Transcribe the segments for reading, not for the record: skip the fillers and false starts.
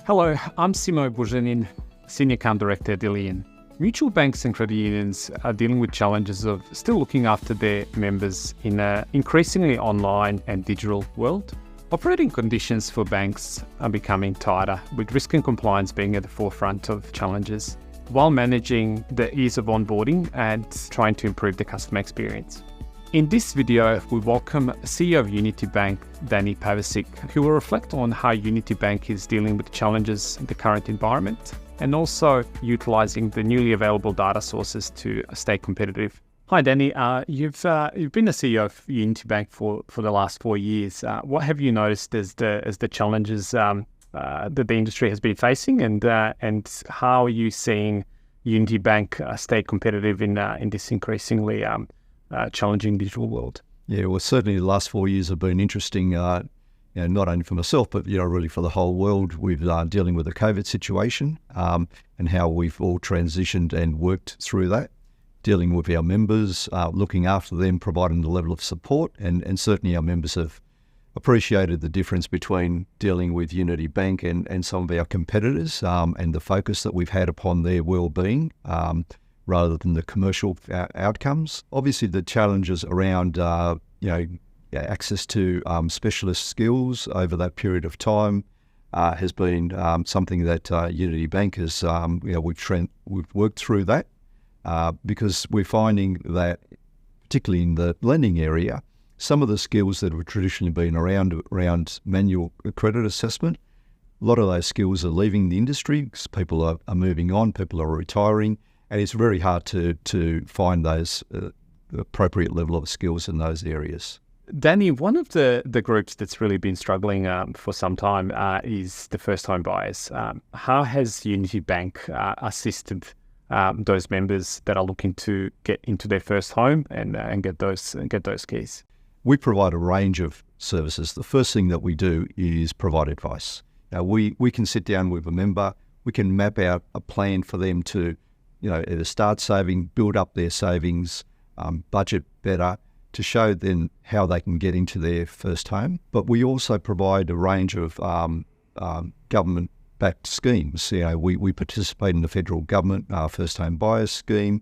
Hello, I'm Simo Buzanin, Senior Account Director at Illion. Mutual banks and credit unions are dealing with challenges of still looking after their members in an increasingly online and digital world. Operating conditions for banks are becoming tighter, with risk and compliance being at the forefront of challenges, while managing the ease of onboarding and trying to improve the customer experience. In this video, we welcome CEO of Unity Bank, Danny Pavisic, who will reflect on how Unity Bank is dealing with challenges in the current environment and also utilising the newly available data sources to stay competitive. Hi, Danny. You've been the CEO of Unity Bank for the last 4 years. What have you noticed as the challenges that the industry has been facing, and how are you seeing Unity Bank stay competitive in this increasingly challenging digital world? Yeah, well, certainly the last 4 years have been interesting, not only for myself, but really for the whole world. We've dealing with the COVID situation and how we've all transitioned and worked through that, dealing with our members, looking after them, providing the level of support, and certainly our members have appreciated the difference between dealing with Unity Bank and some of our competitors, and the focus that we've had upon their well-being, rather than the commercial outcomes. Obviously, the challenges around access to specialist skills over that period of time has been something that Unity Bank has we've worked through that because we're finding that, particularly in the lending area, some of the skills that have traditionally been around manual credit assessment, a lot of those skills are leaving the industry because people are moving on, people are retiring. And it's very hard to find those appropriate level of skills in those areas. Danny, one of the groups that's really been struggling for some time is the first-time buyers. How has Unity Bank assisted those members that are looking to get into their first home and get those keys? We provide a range of services. The first thing that we do is provide advice. Now, we can sit down with a member, we can map out a plan for them to either start saving, build up their savings, budget better, to show them how they can get into their first home. But we also provide a range of government-backed schemes. We participate in the federal government first home buyers scheme.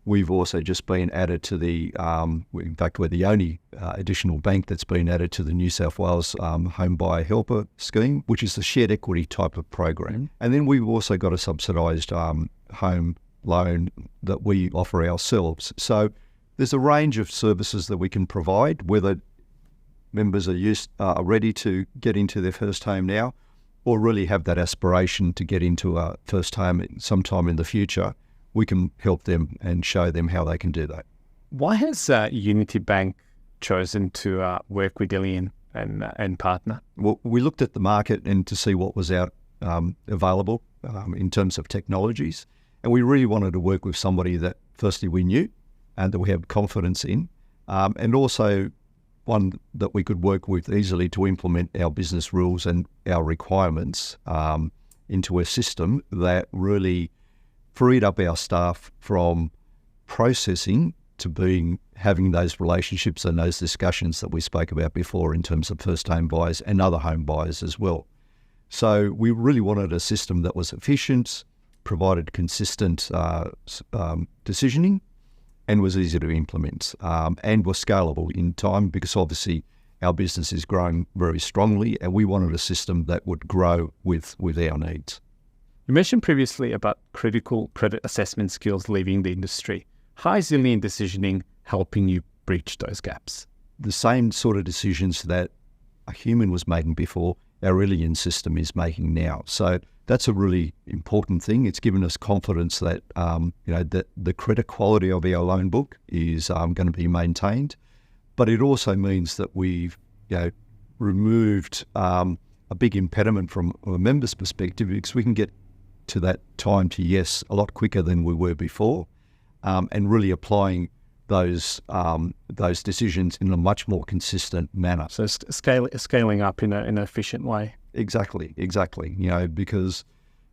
We've also just been added to in fact, we're the only additional bank that's been added to the New South Wales Home Buyer Helper scheme, which is the shared equity type of program. And then we've also got a subsidised home loan that we offer ourselves. So there's a range of services that we can provide, whether members are ready to get into their first home now or really have that aspiration to get into a first home sometime in the future. We can help them and show them how they can do that. Why has Unity Bank chosen to work with Illion and partner? Well, we looked at the market and to see what was out available in terms of technologies. And we really wanted to work with somebody that, firstly, we knew and that we have confidence in, and also one that we could work with easily to implement our business rules and our requirements into a system that really freed up our staff from processing to having those relationships and those discussions that we spoke about before in terms of first home buyers and other home buyers as well. So we really wanted a system that was efficient, provided consistent decisioning, and was easy to implement, and was scalable in time, because obviously our business is growing very strongly and we wanted a system that would grow with our needs. You mentioned previously about critical credit assessment skills leaving the industry. How is Illion decisioning helping you breach those gaps? The same sort of decisions that a human was making before, our Illion system is making now. So that's a really important thing. It's given us confidence that that the credit quality of our loan book is going to be maintained, but it also means that we've removed a big impediment from a member's perspective, because we can get to that time to yes a lot quicker than we were before, and really applying those decisions in a much more consistent manner. So scaling up in an efficient way. Exactly. Because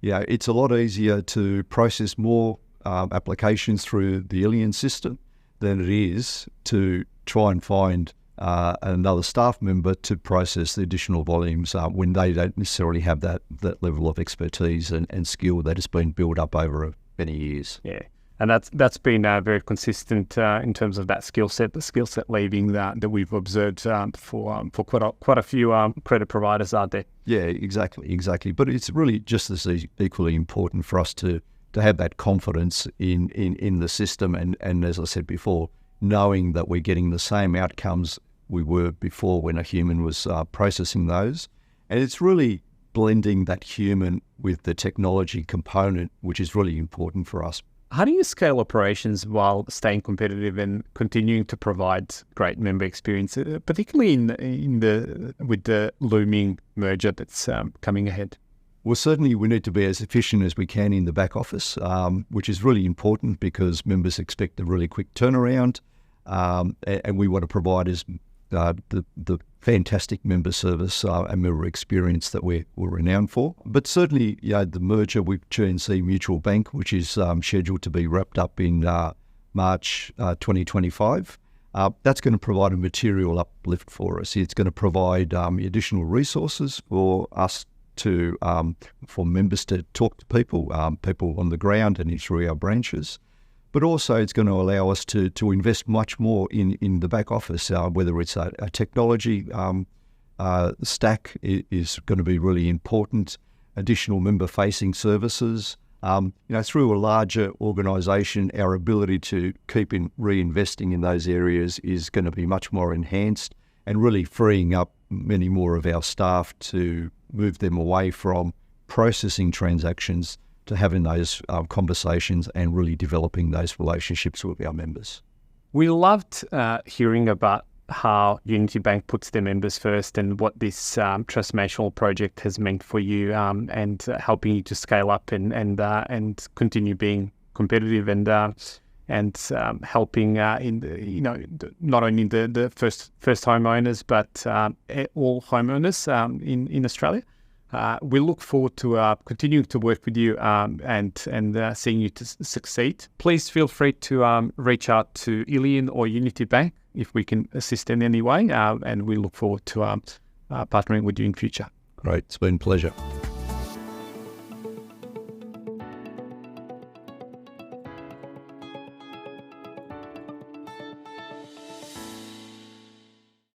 it's a lot easier to process more applications through the Illion system than it is to try and find another staff member to process the additional volumes when they don't necessarily have that level of expertise and skill that has been built up over many years. Yeah. And that's been very consistent in terms of that skill set, the skill set leaving that we've observed for quite a few credit providers out there. Yeah, exactly. But it's really just as equally important for us to have that confidence in the system and as I said before, knowing that we're getting the same outcomes we were before when a human was processing those. And it's really blending that human with the technology component, which is really important for us. How do you scale operations while staying competitive and continuing to provide great member experience, particularly with the looming merger that's coming ahead? Well, certainly we need to be as efficient as we can in the back office, which is really important because members expect a really quick turnaround, and we want to provide the fantastic member service and member experience that we're renowned for. But certainly, the merger with G&C Mutual Bank, which is scheduled to be wrapped up in March 2025, that's going to provide a material uplift for us. It's going to provide additional resources for us for members to talk to people on the ground and through our branches. But also it's going to allow us to invest much more in the back office, whether it's a technology stack is going to be really important, additional member-facing services. Through a larger organisation, our ability to keep reinvesting in those areas is going to be much more enhanced and really freeing up many more of our staff to move them away from processing transactions to having those conversations and really developing those relationships with our members. We loved hearing about how Unity Bank puts their members first and what this transformational project has meant for you and helping you to scale up and continue being competitive and helping not only the first homeowners but all homeowners in Australia. We look forward to continuing to work with you and seeing you to succeed. Please feel free to reach out to Illion or Unity Bank if we can assist in any way, and we look forward to partnering with you in future. Great, it's been a pleasure.